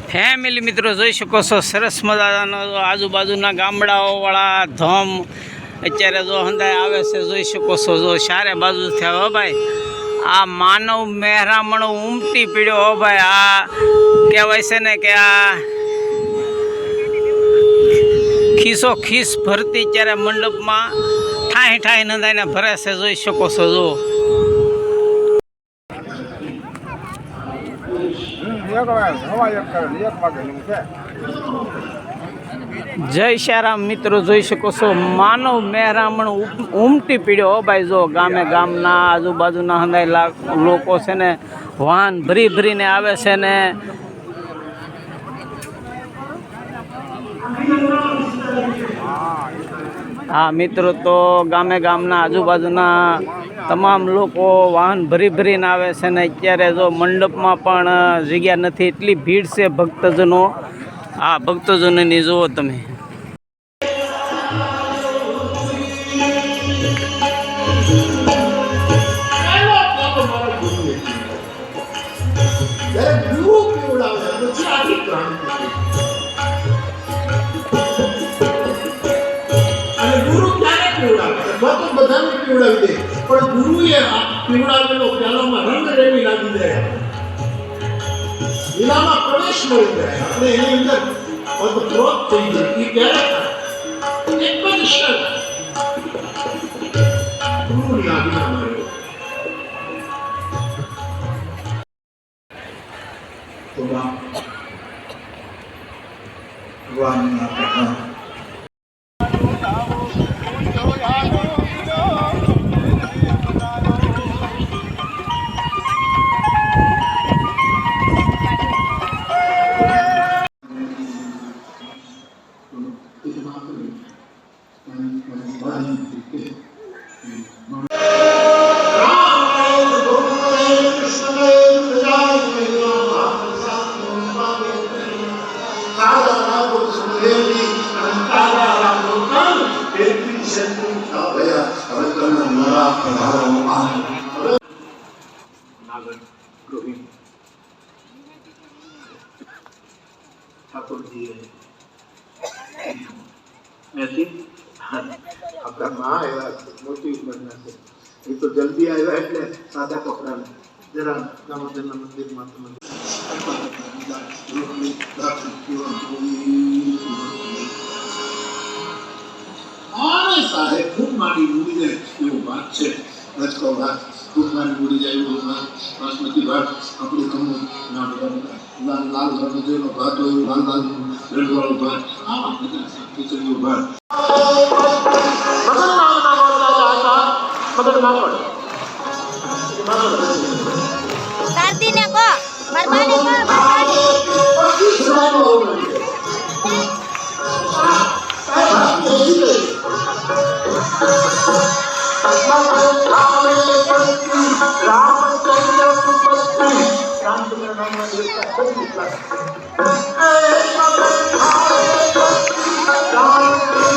family મિત્રો જોઈ શકો છો સરસ મજાનો આજુબાજુના ગામડાઓવાળા ધમ અત્યારે જો હંધાય આવે છે જોઈ શકો છો જો ચારે બાજુ થયા હો ભાઈ આ માનવ મહેરામણ ઉમટી પીડ્યો હો ભાઈ આ કહેવાય છે ને કે આ ખીસો ખીસ ભરતી ત્યારે મંડપમાં ઠાઈ ઠાઈ નંદાઈને ભરે છે જોઈ શકો છો જો જય શ્યારામ મિત્રો જોઈ શકો છો માનવ મહેરામણ ઉમટી પીડ્યો હો ભાઈ જો ગામે ગામના આજુબાજુના હંધાય લોકો છે ને વાહન ભરી ભરીને આવે છે ને હા મિત્રો તો ગામે ગામના આજુબાજુના તમામ લોકો વાહન ભરી ભરીને આવે છે ને અત્યારે જો મંડપમાં પણ જગ્યા નથી એટલી ભીડ છે ભક્તજનો આ ભક્તજનોની જુઓ તમે બધાને પીવડાવી દે પણ ગુરુએ પીવડાવેલો પ્યાલામાં રંગ રેવી લાગી જાય લીલામાં પ્રવેશ મળી જાય આપણે એની અંદર અદભુત થઈ જાય એ ક્યારે એક જ શબ્દ ગુરુની આજ્ઞા મળે તો ભગવાનની આજ્ઞા ठाकुर जी આપણા માં આવ્યા મોટી ઉંમરના છે એ તો જલ્દી આવ્યા એટલે સાદા કપડા જરા દામોદરના મંદિરમાં સાહેબ ખૂબ મારી મૂડી જાય એવું વાત છે રચકો વાત ખૂબ મારી મૂડી જાય એવું વાત બાસમતી ભાત આપણી કમું ના લાલ લાલ રંગનો ભાત હોય લાલ લાલ રંગવાળો ભાત આવા બધા ખીચડીઓ ભાત કાર્તિને કો બરબાદી કો રામચંદ્ર